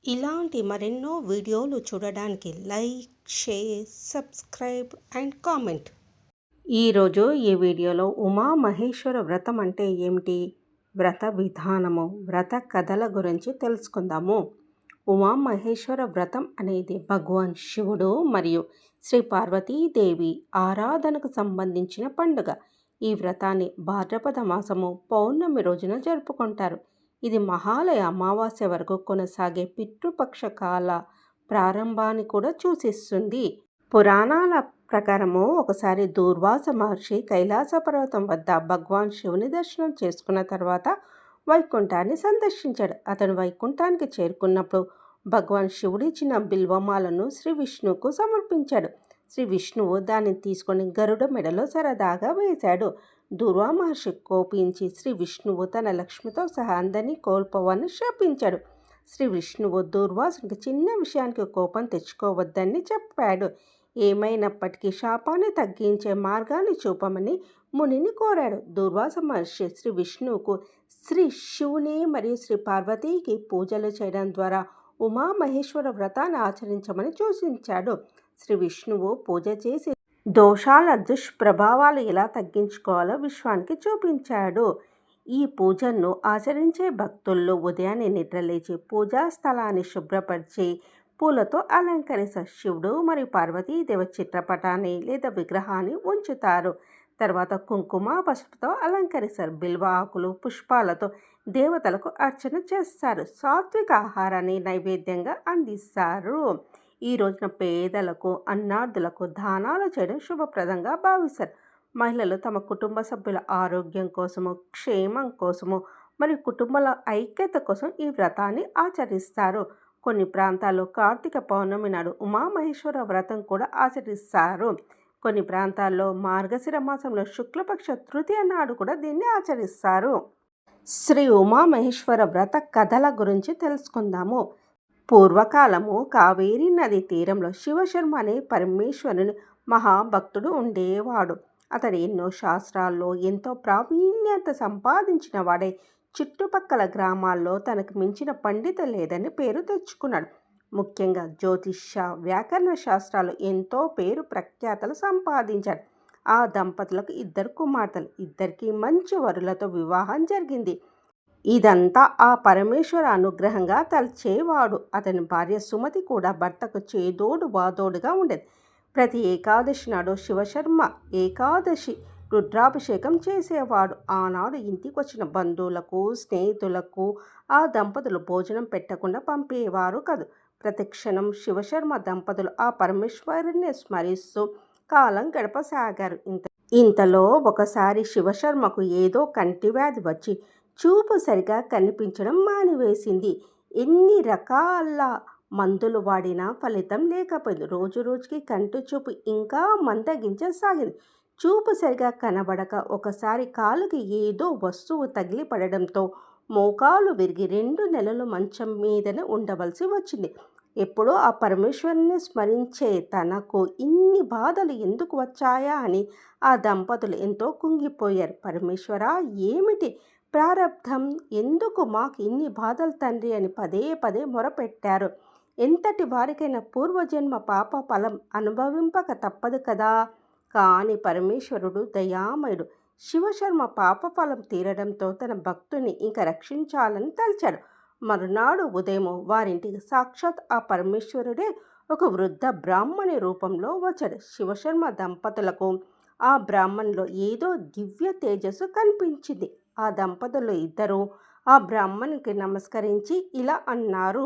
ఇలాంటి మరెన్నో వీడియోలు చూడడానికి like, share, subscribe and comment. ఈరోజు ఈ వీడియోలో ఉమామహేశ్వర వ్రతం అంటే ఏమిటి, వ్రత విధానము, వ్రత కథల గురించి తెలుసుకుందాము. ఉమామహేశ్వర వ్రతం అనేది భగవాన్ శివుడు మరియు శ్రీ పార్వతీదేవి ఆరాధనకు సంబంధించిన పండుగ. ఈ వ్రతాన్ని భాద్రపద మాసము పౌర్ణమి రోజున జరుపుకుంటారు. ఇది మహాలయ అమావాస్య వరకు కొనసాగే పితృపక్ష కాల ప్రారంభాన్ని కూడా సూచిస్తుంది. పురాణాల ప్రకారము ఒకసారి దూర్వాస మహర్షి కైలాస పర్వతం వద్ద భగవాన్ శివుని దర్శనం చేసుకున్న తర్వాత వైకుంఠాన్ని సందర్శించాడు. అతను వైకుంఠానికి చేరుకున్నప్పుడు భగవాన్ శివుడు ఇచ్చిన బిల్వమాలను శ్రీ విష్ణువుకు సమర్పించాడు. శ్రీ విష్ణువు దానిని తీసుకొని గరుడ మెడలో సరదాగా వేశాడు. దూర్వా మహర్షి కోపించి శ్రీ విష్ణువు తన లక్ష్మితో సహా అందరినీ కోల్పోవాలని శాపించాడు. శ్రీ విష్ణువు దూర్వాసునికి చిన్న విషయానికి కోపం తెచ్చుకోవద్దని చెప్పాడు. ఏమైనప్పటికీ శాపాన్ని తగ్గించే మార్గాన్ని చూపమని మునిని కోరాడు. దూర్వాస మహర్షి శ్రీ విష్ణువుకు శ్రీ శివుని మరియు శ్రీ పార్వతీకి పూజలు చేయడం ద్వారా ఉమామహేశ్వర వ్రతాన్ని ఆచరించమని సూచించాడు. శ్రీ విష్ణువు పూజ చేసి దోషాల దుష్ప్రభావాలు ఎలా తగ్గించుకోవాలో విశ్వానికి చూపించాడు. ఈ పూజను ఆచరించే భక్తుల్లో ఉదయాన్నే నిద్రలేచి పూజా స్థలాన్ని శుభ్రపరిచి పూలతో అలంకరిస్తారు. శివుడు మరియు పార్వతీదేవి చిత్రపటాన్ని లేదా విగ్రహాన్ని ఉంచుతారు. తర్వాత కుంకుమ పసుపుతో అలంకరిస్తారు. బిల్వ ఆకులు పుష్పాలతో దేవతలకు అర్చన చేస్తారు. సాత్విక ఆహారాన్ని నైవేద్యంగా అందిస్తారు. ఈ రోజున పేదలకు, అన్నార్థులకు దానాలు చేయడం శుభప్రదంగా భావిస్తారు. మహిళలు తమ కుటుంబ సభ్యుల ఆరోగ్యం కోసము, క్షేమం కోసము మరియు కుటుంబాల ఐక్యత కోసం ఈ వ్రతాన్ని ఆచరిస్తారు. కొన్ని ప్రాంతాల్లో కార్తీక పౌర్ణమి నాడు ఉమామహేశ్వర వ్రతం కూడా ఆచరిస్తారు. కొన్ని ప్రాంతాల్లో మార్గశిర మాసంలో శుక్లపక్ష తృతీయ నాడు కూడా దీన్ని ఆచరిస్తారు. శ్రీ ఉమామహేశ్వర వ్రత కథల గురించి తెలుసుకుందాము. పూర్వకాలము కావేరీ నది తీరంలో శివశర్మ అనే పరమేశ్వరుని మహాభక్తుడు ఉండేవాడు. అతడు ఎన్నో శాస్త్రాల్లో ఎంతో ప్రావీణ్యత సంపాదించిన వాడే చుట్టుపక్కల గ్రామాల్లో తనకు మించిన పండిత లేదని పేరు తెచ్చుకున్నాడు. ముఖ్యంగా జ్యోతిష్య, వ్యాకరణ శాస్త్రాలు ఎంతో పేరు ప్రఖ్యాతలు సంపాదించాడు. ఆ దంపతులకు 2 కుమార్తెలు, ఇద్దరికి మంచి వరులతో వివాహం జరిగింది. ఇదంతా ఆ పరమేశ్వర అనుగ్రహంగా తలచేవాడు. అతని భార్య సుమతి కూడా భర్తకు చేదోడు వాదోడుగా ఉండేది. ప్రతి ఏకాదశి నాడు శివశర్మ ఏకాదశి రుద్రాభిషేకం చేసేవాడు. ఆనాడు ఇంటికి వచ్చిన బంధువులకు, స్నేహితులకు ఆ దంపతులు భోజనం పెట్టకుండా పంపేవారు కాదు. ప్రతిక్షణం శివశర్మ దంపతులు ఆ పరమేశ్వరుని స్మరిస్తూ కాలం గడపసాగారు. ఇంతలో ఒకసారి శివశర్మకు ఏదో కంటి వ్యాధి వచ్చి చూపు సరిగా కనిపించడం మానివేసింది. ఎన్ని రకాల మందులు వాడినా ఫలితం లేకపోయింది. రోజు రోజుకి కంటి చూపు ఇంకా మందగించసాగింది. చూపు సరిగా కనబడక ఒకసారి కాలుకి ఏదో వస్తువు తగిలి పడడంతో మోకాలు విరిగి 2 నెలలు మంచం మీదనే ఉండవలసి వచ్చింది. ఎప్పుడో ఆ పరమేశ్వరుని స్మరించే తనకు ఇన్ని బాధలు ఎందుకు వచ్చాయా అని ఆ దంపతులు ఎంతో కుంగిపోయారు. పరమేశ్వరా, ఏమిటి ప్రారబ్ధం, ఎందుకు మాకు ఇన్ని బాధలు తండ్రి అని పదే పదే మొరపెట్టారు. ఎంతటి వారికైనా పూర్వజన్మ పాప ఫలం అనుభవింపక తప్పదు కదా. కానీ పరమేశ్వరుడు దయామయుడు. శివశర్మ పాప ఫలం తీరడంతో తన భక్తుని ఇంకా రక్షించాలని తలచాడు. మరునాడు ఉదయం వారింటికి సాక్షాత్ ఆ పరమేశ్వరుడే ఒక వృద్ధ బ్రాహ్మణి రూపంలో వచ్చాడు. శివశర్మ దంపతులకు ఆ బ్రాహ్మణులో ఏదో దివ్య తేజస్సు కనిపించింది. ఆ దంపతులు ఇద్దరు ఆ బ్రాహ్మణునికి నమస్కరించి ఇలా అన్నారు: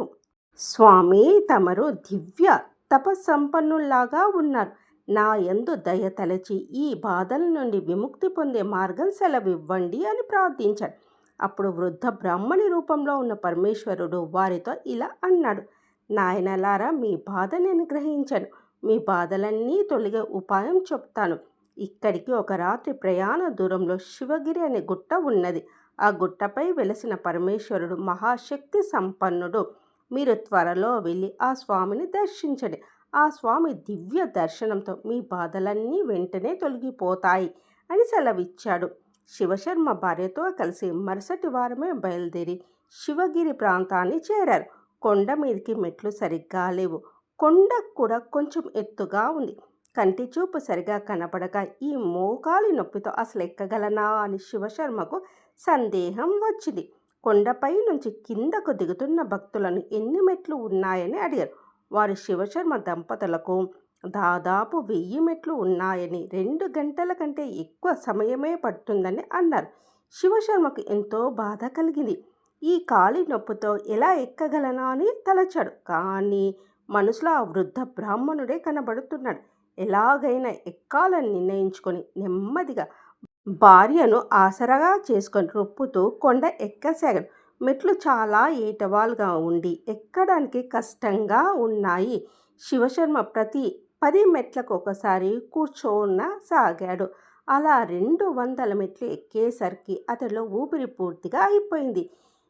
స్వామి, తమరు దివ్య తపస్సంపన్నుల్లాగా ఉన్నారు. నా యందు దయ తలచి ఈ బాధల నుండి విముక్తి పొందే మార్గం సెలవివ్వండి అని ప్రార్థించాడు. అప్పుడు వృద్ధ బ్రాహ్మణి రూపంలో ఉన్న పరమేశ్వరుడు వారితో ఇలా అన్నాడు: నాయనలారా, మీ బాధ నేను గ్రహించాను. మీ బాధలన్నీ తొలగే ఉపాయం చెప్తాను. ఇక్కడికి ఒక రాత్రి ప్రయాణ దూరంలో శివగిరి అనే గుట్ట ఉన్నది. ఆ గుట్టపై వెలసిన పరమేశ్వరుడు మహాశక్తి సంపన్నుడు. మీరు త్వరలో వెళ్ళి ఆ స్వామిని దర్శించండి. ఆ స్వామి దివ్య దర్శనంతో మీ బాధలన్నీ వెంటనే తొలగిపోతాయి అని సెలవిచ్చాడు. శివశర్మ భార్యతో కలిసి మరుసటి వారమే బయలుదేరి శివగిరి ప్రాంతాన్ని చేరారు. కొండ మీదకి మెట్లు సరిగ్గా లేవు. కొండ కూడా కొంచెం ఎత్తుగా ఉంది. కంటి చూపు సరిగా కనపడక ఈ మోకాలి నొప్పితో అసలు ఎక్కగలనా అని శివశర్మకు సందేహం వచ్చింది. కొండపై నుంచి కిందకు దిగుతున్న భక్తులను ఎన్ని మెట్లు ఉన్నాయని అడిగారు. వారు శివశర్మ దంపతులకు దాదాపు 1000 మెట్లు ఉన్నాయని, 2 గంటల కంటే ఎక్కువ సమయమే పడుతుందని అన్నారు. శివశర్మకు ఎంతో బాధ కలిగింది. ఈ కాలి నొప్పితో ఎలా ఎక్కగలనా అని తలచాడు. కానీ మనసులో ఆ వృద్ధ బ్రాహ్మణుడే కనబడుతున్నాడు. ఎలాగైనా ఎక్కాలని నిర్ణయించుకొని నెమ్మదిగా భార్యను ఆసరాగా చేసుకొని రొప్పుతూ కొండ ఎక్కసాగాడు. మెట్లు చాలా ఏటవాలుగా ఉండి ఎక్కడానికి కష్టంగా ఉన్నాయి. శివశర్మ ప్రతి 10 మెట్లకు ఒకసారి కూర్చోనసాగాడు. అలా 200 మెట్లు ఎక్కేసరికి అతడిలో ఊపిరి పూర్తిగా అయిపోయింది.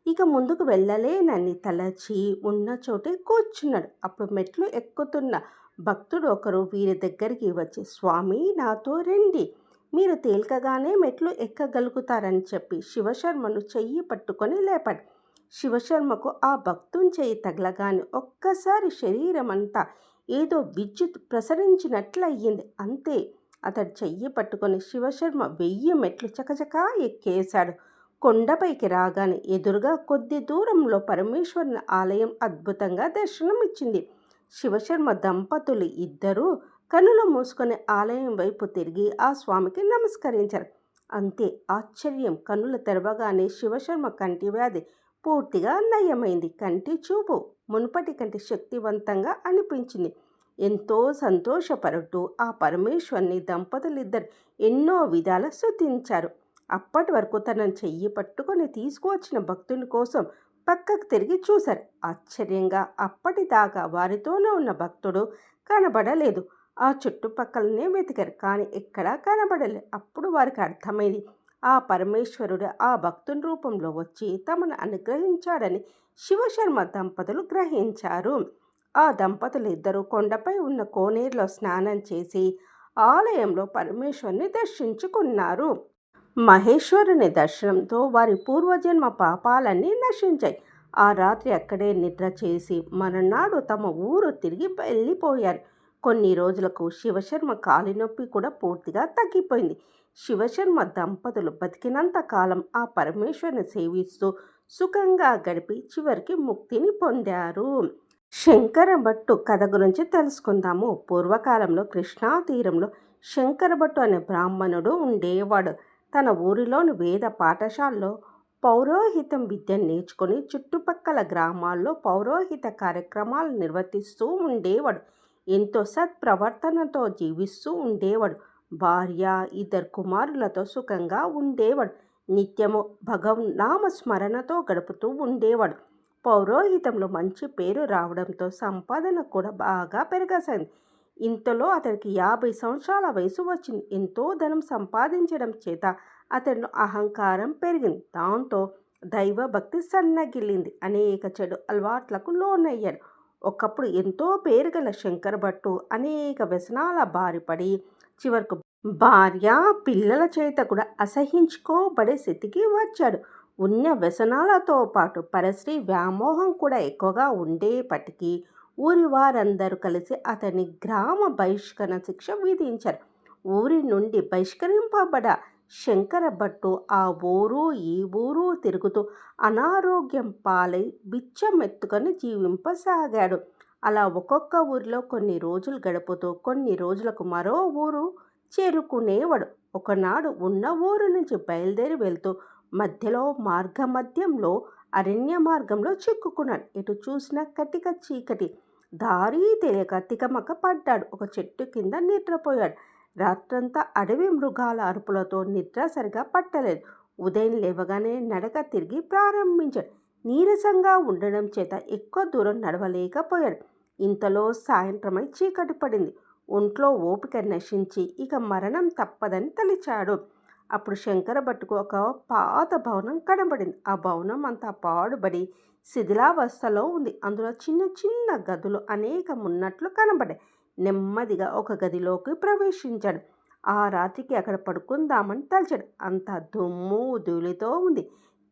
ఇక ముందుకు వెళ్ళలేనని తలచి ఉన్న చోటే కూర్చున్నాడు. అప్పుడు మెట్లు ఎక్కుతున్న భక్తుడు ఒకరు వీరి దగ్గరికి వచ్చి, స్వామి నాతో రండి, మీరు తేలికగానే మెట్లు ఎక్కగలుగుతారని చెప్పి శివశర్మను చెయ్యి పట్టుకొని లేపాడు. శివశర్మకు ఆ భక్తుని చెయ్యి తగలగానే ఒక్కసారి శరీరం అంతా ఏదో విద్యుత్ ప్రసరించినట్లయింది. అంతే, అతడు చెయ్యి పట్టుకొని శివశర్మ 1000 మెట్లు చకచకా ఎక్కేశాడు. కొండపైకి రాగానే ఎదురుగా కొద్ది దూరంలో పరమేశ్వరుని ఆలయం అద్భుతంగా దర్శనమిచ్చింది. శివశర్మ దంపతులు ఇద్దరూ కనులు మూసుకొని ఆలయం వైపు తిరిగి ఆ స్వామికి నమస్కరించారు. అంతే, ఆశ్చర్యం! కనులు తెరవగానే శివశర్మ కంటి వ్యాధి పూర్తిగా నయమైంది. కంటి చూపు మునుపటి కంటే శక్తివంతంగా అనిపించింది. ఎంతో సంతోషపడుతూ ఆ పరమేశ్వరుని దంపతులిద్దరు ఎన్నో విధాల స్తుతించారు. అప్పటి వరకు తనను చెయ్యి పట్టుకొని తీసుకువచ్చిన భక్తుని కోసం పక్కకు తిరిగి చూశారు. ఆశ్చర్యంగా అప్పటిదాకా వారితోనే ఉన్న భక్తుడు కనబడలేదు. ఆ చుట్టుపక్కలనే వెతికారు, కానీ ఎక్కడా కనబడలేదు. అప్పుడు వారికి అర్థమైంది, ఆ పరమేశ్వరుడు ఆ భక్తుని రూపంలో వచ్చి తమను అనుగ్రహించాడని శివశర్మ దంపతులు గ్రహించారు. ఆ దంపతులు ఇద్దరు కొండపై ఉన్న కోనేరులో స్నానం చేసి ఆలయంలో పరమేశ్వరుని దర్శించుకున్నారు. మహేశ్వరుని దర్శనంతో వారి పూర్వజన్మ పాపాలన్నీ నశించాయి. ఆ రాత్రి అక్కడే నిద్ర చేసి మరునాడు తమ ఊరు తిరిగి వెళ్ళిపోయారు. కొన్ని రోజులకు శివశర్మ కాలినొప్పి కూడా పూర్తిగా తగ్గిపోయింది. శివశర్మ దంపతులు బతికినంత కాలం ఆ పరమేశ్వరుని సేవిస్తూ సుఖంగా గడిపి చివరికి ముక్తిని పొందారు. శంకరభట్టు కథ గురించి తెలుసుకుందాము. పూర్వకాలంలో కృష్ణా తీరంలో శంకరభట్టు అనే బ్రాహ్మణుడు ఉండేవాడు. తన ఊరిలోని వేద పాఠశాలలో పౌరోహితం విద్యను నేర్చుకొని చుట్టుపక్కల గ్రామాల్లో పౌరోహిత కార్యక్రమాలు నిర్వర్తిస్తూ ఉండేవాడు. ఎంతో సత్ప్రవర్తనతో జీవిస్తూ ఉండేవాడు. భార్య, 2 కుమారులతో సుఖంగా ఉండేవాడు. నిత్యము భగవన్నామ స్మరణతో గడుపుతూ ఉండేవాడు. పౌరోహితంలో మంచి పేరు రావడంతో సంపాదన కూడా బాగా పెరగసాగింది. ఇంతలో అతడికి 50 సంవత్సరాల వయసు వచ్చింది. ఎంతో ధనం సంపాదించడం చేత అతడిలో అహంకారం పెరిగింది. దాంతో దైవభక్తి సన్నగిల్లింది. అనేక చెడు అలవాట్లకు లోనయ్యాడు. ఒకప్పుడు ఎంతో పేరుగల శంకరభట్టు అనేక వ్యసనాల బారిపడి చివరకు భార్య, పిల్లల చేత కూడా అసహించుకోబడే స్థితికి వచ్చాడు. ఉన్న వ్యసనాలతో పాటు పరశ్రీ వ్యామోహం కూడా ఎక్కువగా ఉండేపటికీ ఊరి వారందరూ కలిసి అతని గ్రామ బహిష్కరణ శిక్ష విధించారు. ఊరి నుండి బహిష్కరింపబడ శంకరభట్టు ఆ ఊరు ఈ ఊరు తిరుగుతూ అనారోగ్యం పాలై బిచ్చమెత్తుకొని జీవింపసాగాడు. అలా ఒక్కొక్క ఊరిలో కొన్ని రోజులు గడుపుతూ కొన్ని రోజులకు మరో ఊరు చేరుకునేవాడు. ఒకనాడు ఉన్న ఊరు నుంచి బయలుదేరి వెళ్తూ మధ్యలో మార్గమధ్యంలో అరణ్య మార్గంలో చిక్కుకున్నాడు. ఎటు చూసినా కటిక చీకటి. దారి తెలియక తికమక పడ్డాడు. ఒక చెట్టు కింద నిద్రపోయాడు. రాత్రంతా అడవి మృగాల అరుపులతో నిద్ర సరిగా పట్టలేదు. ఉదయం లేవగానే నడక తిరిగి ప్రారంభించాడు. నీరసంగా ఉండడం చేత ఎక్కువ దూరం నడవలేకపోయాడు. ఇంతలో సాయంత్రమై చీకటి పడింది. ఒంట్లో ఓపిక నశించి ఇక మరణం తప్పదని తలిచాడు. అప్పుడు శంకరభట్టుకు ఒక పాత భవనం కనబడింది. ఆ భవనం అంతా పాడుబడి శిథిలావస్థలో ఉంది. అందులో చిన్న చిన్న గదులు అనేకం ఉన్నట్లు కనబడాయి. నెమ్మదిగా ఒక గదిలోకి ప్రవేశించాడు. ఆ రాత్రికి అక్కడ పడుకుందామని తలచాడు. అంత దుమ్ము ధూళితో ఉంది.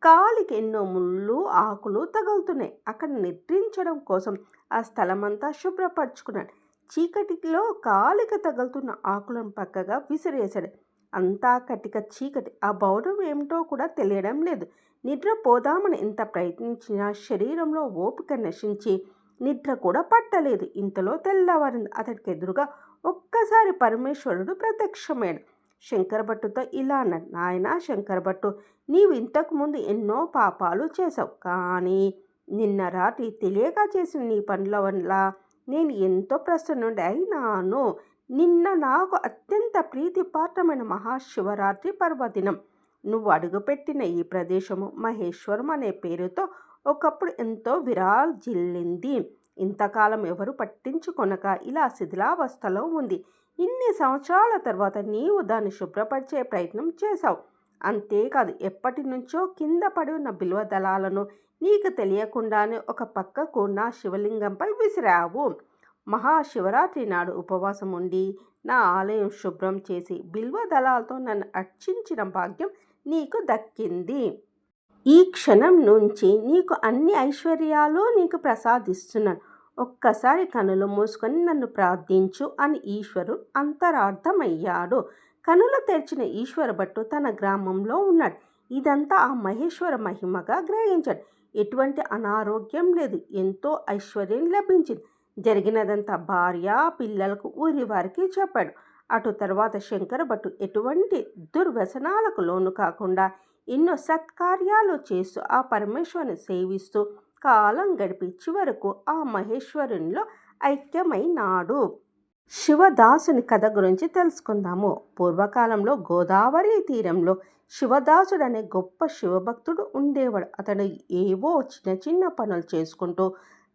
కాలికి ఎన్నో ముళ్ళు ఆకులు తగులుతున్నాయి. అక్కడ నిద్రించడం కోసం ఆ స్థలమంతా శుభ్రపరుచుకున్నాడు. చీకటిలో కాలికి తగులుతున్న ఆకులను పక్కగా విసిరేశాడు. అంతా కటిక చీకటి. ఆ భవనం ఏమిటో కూడా తెలియడం లేదు. నిద్రపోదామని ఎంత ప్రయత్నించినా శరీరంలో ఓపిక నశించి నిద్ర కూడా పట్టలేదు. ఇంతలో తెల్లవారింది. అతడికి ఎదురుగా ఒక్కసారి పరమేశ్వరుడు ప్రత్యక్షమయ్యాడు. శంకరభట్టుతో ఇలా అన్నాడు, నాయనా శంకరభట్టు, నీవు ఇంతకుముందు ఎన్నో పాపాలు చేశావు. కానీ నిన్న రాత్రి తెలియక చేసిన నీ పనుల వల్ల నేను ఎంతో ప్రసన్నుడి అయినాను. నిన్న నాకు అత్యంత ప్రీతిపాత్రమైన మహాశివరాత్రి పర్వదినం. నువ్వు అడుగుపెట్టిన ఈ ప్రదేశము మహేశ్వరం అనే పేరుతో ఒకప్పుడు ఎంతో విరాజిల్లింది. ఇంతకాలం ఎవరు పట్టించుకొనక ఇలా శిథిలావస్థలో ఉంది. ఇన్ని సంవత్సరాల తర్వాత నీవు దాన్ని శుభ్రపరిచే ప్రయత్నం చేశావు. అంతేకాదు, ఎప్పటి నుంచో కింద పడి ఉన్న బిల్వ దళాలను నీకు తెలియకుండానే ఒక పక్కకు నా శివలింగంపై విసిరావు. మహాశివరాత్రి నాడు ఉపవాసం ఉండి నా ఆలయం శుభ్రం చేసి బిల్వ దళాలతో నన్ను అర్చించిన భాగ్యం నీకు దక్కింది. ఈ క్షణం నుంచి నీకు అన్ని ఐశ్వర్యాలు నీకు ప్రసాదిస్తున్నాను. ఒక్కసారి కనులు మూసుకొని నన్ను ప్రార్థించు అని ఈశ్వరుడు అంతరార్థమయ్యాడు. కనులు తెరిచిన ఈశ్వర భట్టు తన గ్రామంలో ఉన్నాడు. ఇదంతా ఆ మహేశ్వర మహిమగా గ్రహించాడు. ఎటువంటి అనారోగ్యం లేదు. ఎంతో ఐశ్వర్యం లభించింది. జరిగినదంతా భార్య పిల్లలకు ఊరి వారికి చెప్పాడు. అటు తర్వాత శంకర భట్టు ఎటువంటి దుర్వ్యసనాలకు లోను కాకుండా ఎన్నో సత్కార్యాలు చేస్తూ ఆ పరమేశ్వరుని సేవిస్తూ కాలం గడిపి చివరకు ఆ మహేశ్వరునిలో ఐక్యమైనాడు. శివదాసుని కథ గురించి తెలుసుకుందాము. పూర్వకాలంలో గోదావరి తీరంలో శివదాసుడు అనే గొప్ప శివభక్తుడు ఉండేవాడు. అతడు ఏవో చిన్న చిన్న పనులు చేసుకుంటూ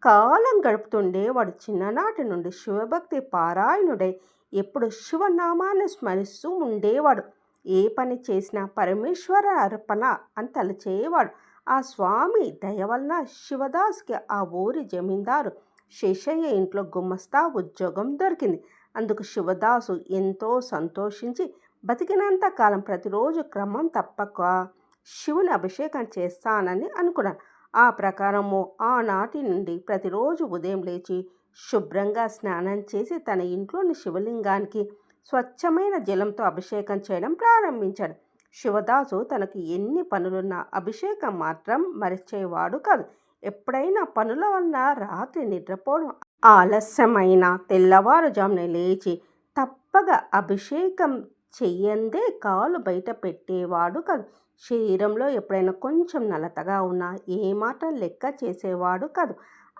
కాలం గడుపుతుండేవాడు. చిన్ననాటి నుండి శివభక్తి పారాయణుడై ఎప్పుడు శివనామాన్ని స్మరిస్తూ ఉండేవాడు. ఏ పని చేసినా పరమేశ్వర అర్పణ అని తలచేవాడు. ఆ స్వామి దయ వలన శివదాస్కి ఆ ఊరి జమీందారు శేషయ్య ఇంట్లో గుమస్తా ఉద్యోగం దొరికింది. అందుకు శివదాసు ఎంతో సంతోషించి బతికినంత కాలం ప్రతిరోజు క్రమం తప్పక శివుని అభిషేకం చేస్తానని అనుకున్నాను. ఆ ప్రకారము ఆనాటి నుండి ప్రతిరోజు ఉదయం లేచి శుభ్రంగా స్నానం చేసి తన ఇంట్లోని శివలింగానికి స్వచ్ఛమైన జలంతో అభిషేకం చేయడం ప్రారంభించాడు. శివదాసు తనకు ఎన్ని పనులున్నా అభిషేకం మాత్రం మరిచేవాడు కాదు. ఎప్పుడైనా పనుల వలన రాత్రి నిద్రపోవడం ఆలస్యమైన తెల్లవారుజామున లేచి తప్పగా అభిషేకం చెయ్యందే కాలు బయట పెట్టేవాడు కాదు. శరీరంలో ఎప్పుడైనా కొంచెం నలతగా ఉన్నా ఏమాత్రం లెక్క చేసేవాడు కాదు.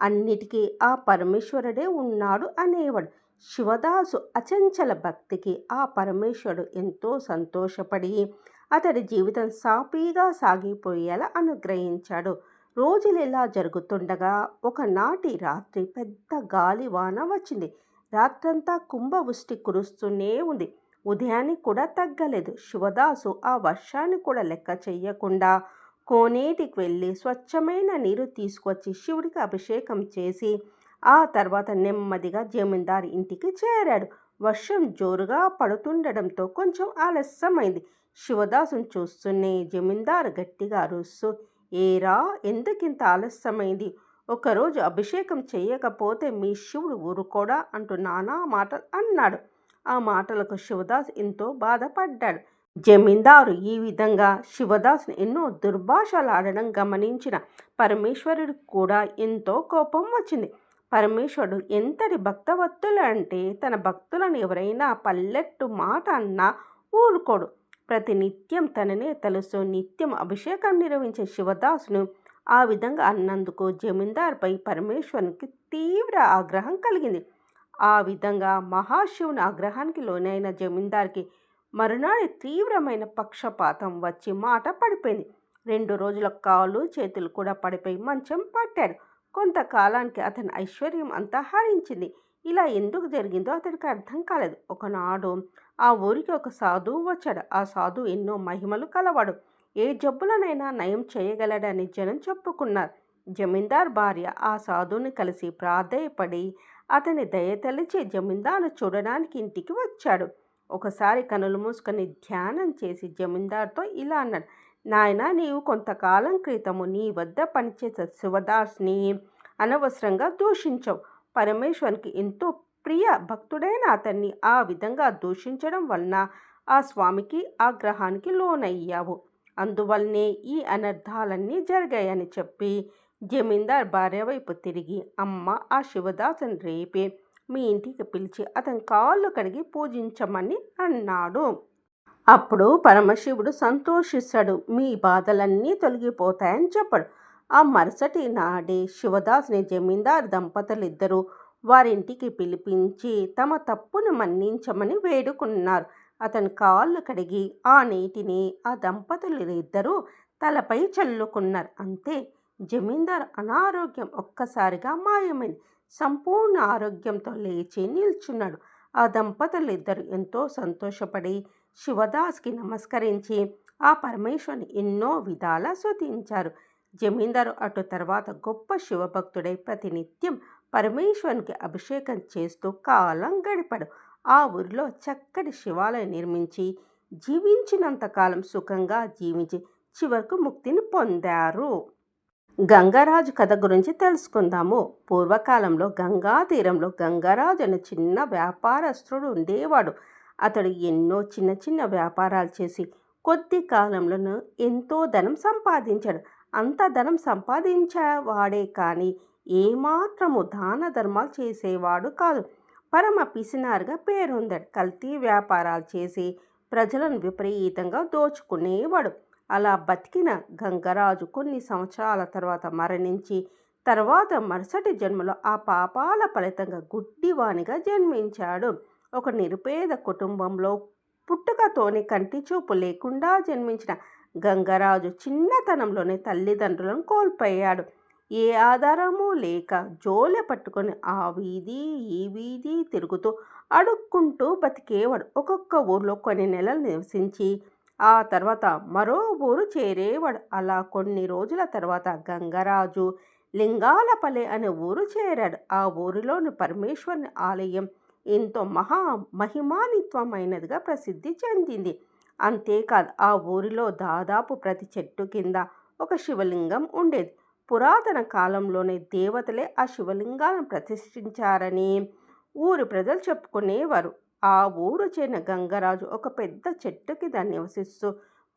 అన్నిటికీ ఆ పరమేశ్వరుడే ఉన్నాడు అనేవాడు. శివదాసు అచంచల భక్తికి ఆ పరమేశ్వరుడు ఎంతో సంతోషపడి అతడి జీవితం సాఫీగా సాగిపోయేలా అనుగ్రహించాడు. రోజులు ఇలా జరుగుతుండగా ఒకనాటి రాత్రి పెద్ద గాలివాన వచ్చింది. రాత్రంతా కుంభవృష్టి కురుస్తూనే ఉంది. ఉదయానికి కూడా తగ్గలేదు. శివదాసు ఆ వర్షాన్ని కూడా లెక్క చెయ్యకుండా కోనేటికి వెళ్ళి స్వచ్ఛమైన నీరు తీసుకొచ్చి శివుడికి అభిషేకం చేసి ఆ తర్వాత నెమ్మదిగా జమీందారు ఇంటికి చేరాడు. వర్షం జోరుగా పడుతుండడంతో కొంచెం ఆలస్యమైంది. శివదాసును చూస్తూనే జమీందారు గట్టిగా అరుస్తూ, ఏరా, ఎందుకింత ఆలస్యమైంది? ఒకరోజు అభిషేకం చేయకపోతే మీ శివుడు ఊరుకోడా అంటూ నానా మాటలు అన్నాడు. ఆ మాటలకు శివదాస్ ఎంతో బాధపడ్డాడు. జమీందారు ఈ విధంగా శివదాస్ని ఎన్నో దుర్భాషలు ఆడడం గమనించిన పరమేశ్వరుడికి కూడా ఎంతో కోపం వచ్చింది. పరమేశ్వరుడు ఎంతటి భక్తవత్తులు అంటే తన భక్తులను ఎవరైనా పల్లెట్టు మాట అన్నా ఊరుకోడు. ప్రతినిత్యం తననే తలుస్తూ నిత్యం అభిషేకం నిర్వహించే శివదాసును ఆ విధంగా అన్నందుకు జమీందార్పై పరమేశ్వరునికి తీవ్ర ఆగ్రహం కలిగింది. ఆ విధంగా మహాశివుని ఆగ్రహానికి లోనైన జమీందార్కి మరునాడు తీవ్రమైన పక్షపాతం వచ్చి మాట పడిపోయింది. 2 రోజుల కాళ్ళు చేతులు కూడా పడిపోయి మంచం పట్టాడు. కొంతకాలానికి అతని ఐశ్వర్యం అంతా హరించింది. ఇలా ఎందుకు జరిగిందో అతనికి అర్థం కాలేదు. ఒకనాడు ఆ ఊరికి ఒక సాధువు వచ్చాడు. ఆ సాధువు ఎన్నో మహిమలు కలవాడు. ఏ జబ్బులనైనా నయం చేయగలడని జనం చెప్పుకున్నారు. జమీందార్ భార్య ఆ సాధువుని కలిసి ప్రాధేయపడి అతని దయతలిచి జమీందారు చూడడానికి ఇంటికి వచ్చాడు. ఒకసారి కనులు మూసుకొని ధ్యానం చేసి జమీందార్తో ఇలా అన్నాడు, నాయనా, నీవు కొంతకాలం క్రితము నీ వద్ద పనిచేసే శివదాస్ని అనవసరంగా దూషించవు. పరమేశ్వరునికి ఎంతో ప్రియ భక్తుడైన అతన్ని ఆ విధంగా దూషించడం వలన ఆ స్వామికి ఆగ్రహానికి లోనయ్యావు. అందువల్లనే ఈ అనర్థాలన్నీ జరిగాయని చెప్పి జమీందార్ భార్య వైపు తిరిగి, అమ్మ, ఆ శివదాసుని రేపే మీ ఇంటికి పిలిచి అతని కాళ్ళు కడిగి పూజించమని అన్నాడు. అప్పుడు పరమశివుడు సంతోషిస్తాడు. మీ బాధలన్నీ తొలగిపోతాయని చెప్పాడు. ఆ మరుసటి నాడే శివదాసుని జమీందారు దంపతులిద్దరూ వారింటికి పిలిపించి తమ తప్పును మన్నించమని వేడుకున్నారు. అతని కాళ్ళు కడిగి ఆ నీటిని ఆ దంపతులిద్దరూ తలపై చల్లుకున్నారు. అంతే, జమీందారు అనారోగ్యం ఒక్కసారిగా మాయమైంది. సంపూర్ణ ఆరోగ్యంతో లేచి నిల్చున్నాడు. ఆ దంపతులిద్దరూ ఎంతో సంతోషపడి శివదాస్కి నమస్కరించి ఆ పరమేశ్వరుని ఎన్నో విధాలా స్తుతించారు. జమీందారు అటు తర్వాత గొప్ప శివభక్తుడై ప్రతినిత్యం పరమేశ్వరునికి అభిషేకం చేస్తూ కాలం గడిపాడు. ఆ ఊరిలో చక్కటి శివాలయం నిర్మించి జీవించినంతకాలం సుఖంగా జీవించి చివరకు ముక్తిని పొందారు. గంగరాజు కథ గురించి తెలుసుకుందాము. పూర్వకాలంలో గంగా తీరంలో గంగరాజు అనే చిన్న వ్యాపారస్తుడు ఉండేవాడు. అతడు ఎన్నో చిన్న చిన్న వ్యాపారాలు చేసి కొద్ది కాలంలోనూ ఎంతో ధనం సంపాదించాడు. అంత ధనం సంపాదించేవాడే కానీ ఏమాత్రము దాన ధర్మాలు చేసేవాడు కాదు. పరమ పిసినారుగా పేరొందాడు. కల్తీ వ్యాపారాలు చేసి ప్రజలను విపరీతంగా దోచుకునేవాడు. అలా బతికిన గంగరాజు కొన్ని సంవత్సరాల తర్వాత మరణించి తర్వాత మరుసటి జన్మలో ఆ పాపాల ఫలితంగా గుడ్డివానిగా జన్మించాడు. ఒక నిరుపేద కుటుంబంలో పుట్టుకతోనే కంటి చూపు లేకుండా జన్మించిన గంగరాజు చిన్నతనంలోనే తల్లిదండ్రులను కోల్పోయాడు. ఏ ఆధారము లేక జోలె పట్టుకొని ఆ వీధి ఈ వీధి తిరుగుతూ అడుక్కుంటూ బతికేవాడు. ఒక్కొక్క ఊర్లో కొన్ని నెలలు నివసించి ఆ తర్వాత మరో ఊరు చేరేవాడు. అలా కొన్ని రోజుల తర్వాత గంగరాజు లింగాలపల్లె అనే ఊరు చేరాడు. ఆ ఊరిలోని పరమేశ్వరుని ఆలయం ఎంతో మహిమాన్వితమైనదిగా ప్రసిద్ధి చెందింది. అంతేకాదు, ఆ ఊరిలో దాదాపు ప్రతి చెట్టు కింద ఒక శివలింగం ఉండేది. పురాతన కాలంలోనే దేవతలే ఆ శివలింగాలను ప్రతిష్ఠించారని ఊరి ప్రజలు చెప్పుకునేవారు. ఆ ఊరు చేరిన గంగరాజు ఒక పెద్ద చెట్టు కింద నివసిస్తూ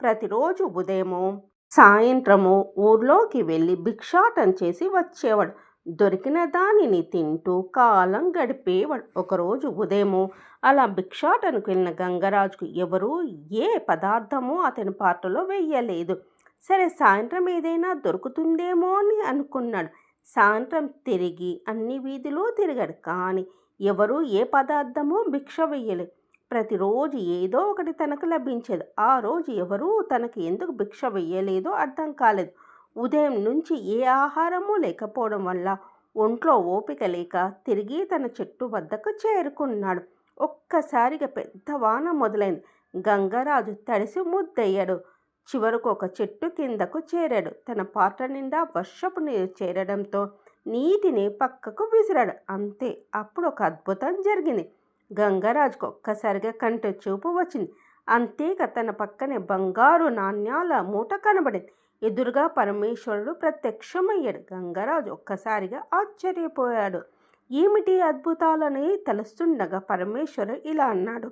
ప్రతిరోజు ఉదయము సాయంత్రము ఊర్లోకి వెళ్ళి భిక్షాటన చేసి వచ్చేవాడు. దొరికిన దానిని తింటూ కాలం గడిపేవాడు. ఒకరోజు ఉదయము అలా భిక్షాటనకు వెళ్ళిన గంగరాజుకు ఎవరూ ఏ పదార్థము అతని పాత్రలో వెయ్యలేదు. సరే, సాయంత్రం ఏదైనా దొరుకుతుందేమో అని అనుకున్నాడు. సాయంత్రం తిరిగి అన్ని వీధులు తిరిగాడు, కానీ ఎవరూ ఏ పదార్థమూ భిక్ష వెయ్యలేదు. ప్రతిరోజు ఏదో ఒకటి తనకు లభించేది. ఆ రోజు ఎవరూ తనకు ఎందుకు భిక్ష వెయ్యలేదో అర్థం కాలేదు. ఉదయం నుంచి ఏ ఆహారము లేకపోవడం వల్ల ఒంట్లో ఓపిక లేక తిరిగి తన చెట్టు వద్దకు చేరుకున్నాడు. ఒక్కసారిగా పెద్ద వాన మొదలైంది. గంగరాజు తడిసి ముద్దయ్యాడు. చివరకు ఒక చెట్టు కిందకు చేరాడు. తన పాత్ర నిండా వర్షపు నీరు చేరడంతో నీటిని పక్కకు విసిరాడు. అంతే, అప్పుడు ఒక అద్భుతం జరిగింది. గంగరాజుకు ఒక్కసారిగా కంటి చూపు వచ్చింది. అంతేగా తన పక్కనే బంగారు నాణ్యాల మూట కనబడింది. ఎదురుగా పరమేశ్వరుడు ప్రత్యక్షమయ్యాడు. గంగరాజు ఒక్కసారిగా ఆశ్చర్యపోయాడు. ఏమిటి అద్భుతాలని తెలుస్తుండగా పరమేశ్వరుడు ఇలా అన్నాడు,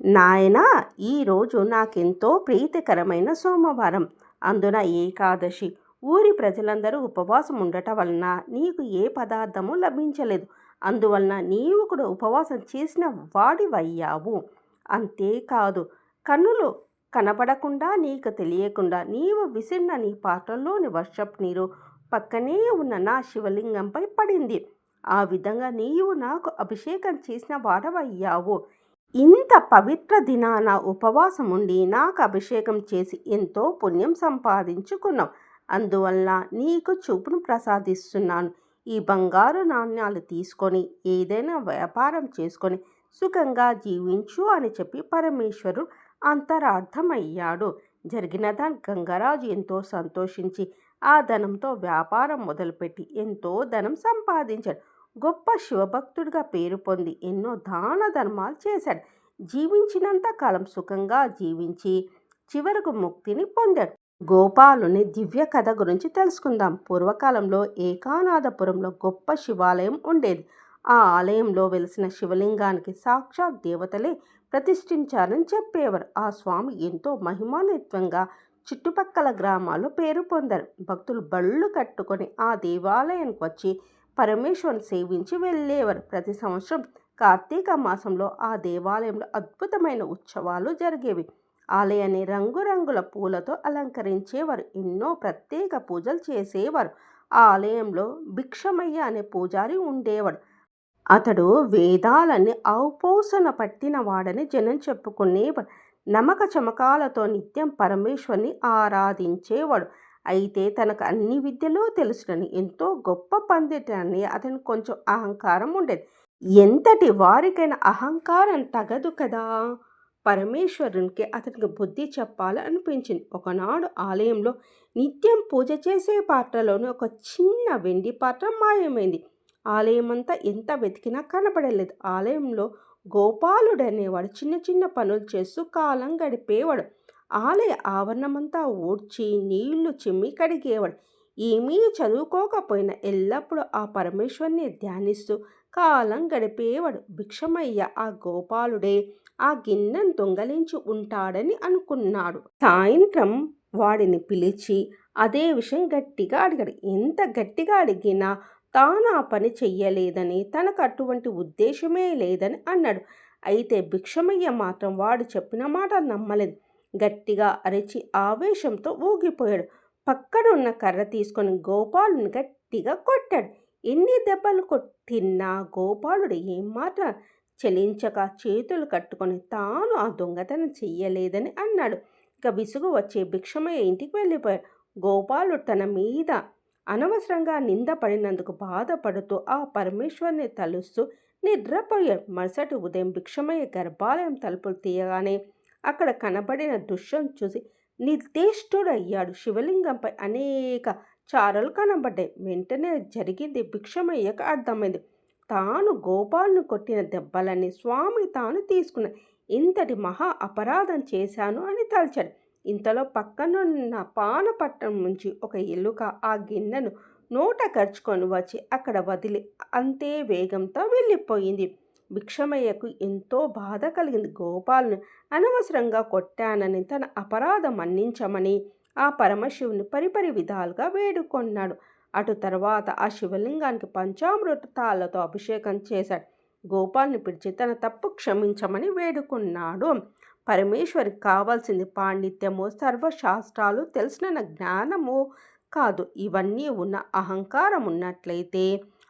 నాయనా, ఈరోజు నాకెంతో ప్రీతికరమైన సోమవారం, అందున ఏకాదశి. ఊరి ప్రజలందరూ ఉపవాసం ఉండటం వలన నీకు ఏ పదార్థము లభించలేదు. అందువలన నీవు కూడా ఉపవాసం చేసిన వాడివయ్యావు. అంతేకాదు, కన్నులు కనబడకుండా నీకు తెలియకుండా నీవు విసిరిన నీ పాత్రలోని వర్షపు నీరు పక్కనే ఉన్న నా శివలింగంపై పడింది. ఆ విధంగా నీవు నాకు అభిషేకం చేసిన వాడవయ్యావు. ఇంత పవిత్ర దినాన ఉపవాసం ఉండి నాకు అభిషేకం చేసి ఎంతో పుణ్యం సంపాదించుకున్నావు. అందువల్ల నీకు చూపును ప్రసాదిస్తున్నాను. ఈ బంగారు నాణ్యాలు తీసుకొని ఏదైనా వ్యాపారం చేసుకొని సుఖంగా జీవించు అని చెప్పి పరమేశ్వరుడు అంతరార్థమయ్యాడు. జరిగిన దానికి గంగరాజు ఎంతో సంతోషించి ఆ ధనంతో వ్యాపారం మొదలుపెట్టి ఎంతో ధనం సంపాదించాడు. గొప్ప శివభక్తుడిగా పేరు పొంది ఎన్నో దాన ధర్మాలు చేశాడు. జీవించినంత కాలం సుఖంగా జీవించి చివరకు ముక్తిని పొందాడు. గోపాలుని దివ్య కథ గురించి తెలుసుకుందాం. పూర్వకాలంలో ఏకానాథపురంలో గొప్ప శివాలయం ఉండేది. ఆ ఆలయంలో వెలిసిన శివలింగానికి సాక్షాత్ దేవతలే ప్రతిష్ఠించారని చెప్పేవారు. ఆ స్వామి ఎంతో మహిమాన్వితంగా చుట్టుపక్కల గ్రామాల్లో పేరు పొందారు. భక్తులు బళ్ళు కట్టుకొని ఆ దేవాలయానికి వచ్చి పరమేశ్వరుని సేవించి వెళ్ళేవారు. ప్రతి సంవత్సరం కార్తీక మాసంలో ఆ దేవాలయంలో అద్భుతమైన ఉత్సవాలు జరిగేవి. ఆలయాన్ని రంగురంగుల పూలతో అలంకరించేవారు. ఎన్నో ప్రత్యేక పూజలు చేసేవారు. ఆ ఆలయంలో భిక్షమయ్య అనే పూజారి ఉండేవాడు. అతడు వేదాలన్నీ ఔపోసన పట్టిన వాడని జనం చెప్పుకునేవాడు. నమక చమకాలతో నిత్యం పరమేశ్వరుని ఆరాధించేవాడు. అయితే తనకు అన్ని విద్యలు తెలుసునని ఎంతో గొప్ప పండితుడని అతనికి కొంచెం అహంకారం ఉండేది. ఎంతటి వారికైనా అహంకారం తగదు కదా! పరమేశ్వరునికి అతనికి బుద్ధి చెప్పాలని అనిపించింది. ఒకనాడు ఆలయంలో నిత్యం పూజ చేసే పాత్రలోని ఒక చిన్న వెండి పాత్ర మాయమైంది. ఆలయమంతా ఎంత వెతికినా కనపడలేదు. ఆలయంలో గోపాలుడనేవాడు చిన్న చిన్న పనులు చేస్తూ కాలం గడిపేవాడు. ఆలయ ఆవరణమంతా ఊడ్చి నీళ్లు చిమ్మి కడిగేవాడు. ఏమీ చదువుకోకపోయినా ఎల్లప్పుడూ ఆ పరమేశ్వరుని ధ్యానిస్తూ కాలం గడిపేవాడు. భిక్షమయ్య ఆ గోపాలుడే ఆ గిన్నెను దొంగలించి ఉంటాడని అనుకున్నాడు. సాయంత్రం వాడిని పిలిచి అదే విషయం గట్టిగా అడిగాడు. ఎంత గట్టిగా అడిగినా తాను ఆ పని చెయ్యలేదని, తనకు అటువంటి ఉద్దేశమే లేదని అన్నాడు. అయితే భిక్షమయ్య మాత్రం వాడు చెప్పిన మాట నమ్మలేదు. గట్టిగా అరిచి ఆవేశంతో ఊగిపోయాడు. పక్కనున్న కర్ర తీసుకొని గోపాలుని గట్టిగా కొట్టాడు. ఎన్ని దెబ్బలు కొట్టినా గోపాలుడు ఏమాత్రం చలించక చేతులు కట్టుకొని తాను ఆ దొంగతనం చెయ్యలేదని అన్నాడు. ఇక విసుగు వచ్చి భిక్షమయ్య ఇంటికి వెళ్ళిపోయాడు. గోపాలుడు తన మీద అనవసరంగా నిందపడినందుకు బాధపడుతూ ఆ పరమేశ్వరుని తలుస్తూ నిద్రపోయాడు. మరుసటి ఉదయం భిక్షమయ్య గర్భాలయం తలుపులు తీయగానే అక్కడ కనబడిన దృశ్యం చూసి నిర్దిష్టుడయ్యాడు. శివలింగంపై అనేక చారలు కనబడ్డాయి. వెంటనే జరిగింది భిక్షమయ్యకు అర్థమైంది. తాను గోపాలను కొట్టిన దెబ్బలని స్వామి తాను తీసుకున్న ఇంతటి మహా అపరాధం చేశాను అని తలచాడు. ఇంతలో పక్కనున్న పానపట్టణం నుంచి ఒక ఎలుక ఆ గిన్నెను నోట కరుచుకొని వచ్చి అక్కడ వదిలి అంతే వేగంతో వెళ్ళిపోయింది. భిక్షమయ్యకు ఎంతో బాధ కలిగింది. గోపాలను అనవసరంగా కొట్టానని, తన అపరాధం మన్నించమని ఆ పరమశివుని పరిపరి విధాలుగా వేడుకొన్నాడు. అటు తర్వాత ఆ శివలింగానికి పంచామృతాలతో అభిషేకం చేశాడు. గోపాల్ని పిలిచి తన తప్పు క్షమించమని వేడుకున్నాడు. పరమేశ్వరికి కావాల్సింది పాండిత్యము, సర్వశాస్త్రాలు తెలిసిన జ్ఞానము కాదు. ఇవన్నీ ఉన్న అహంకారం ఉన్నట్లయితే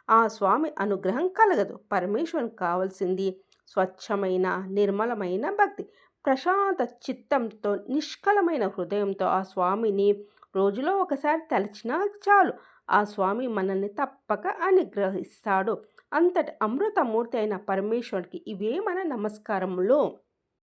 ఆ స్వామి అనుగ్రహం కలగదు. పరమేశ్వరునికి కావాల్సింది స్వచ్ఛమైన నిర్మలమైన భక్తి. ప్రశాంత చిత్తంతో నిష్కలమైన హృదయంతో ఆ స్వామిని రోజులో ఒకసారి తలచినా చాలు. ఆ స్వామి మనల్ని తప్పక అనుగ్రహిస్తాడు. అంతటి అమృతమూర్తి అయిన పరమేశ్వరుడికి ఇవే మన నమస్కారములు.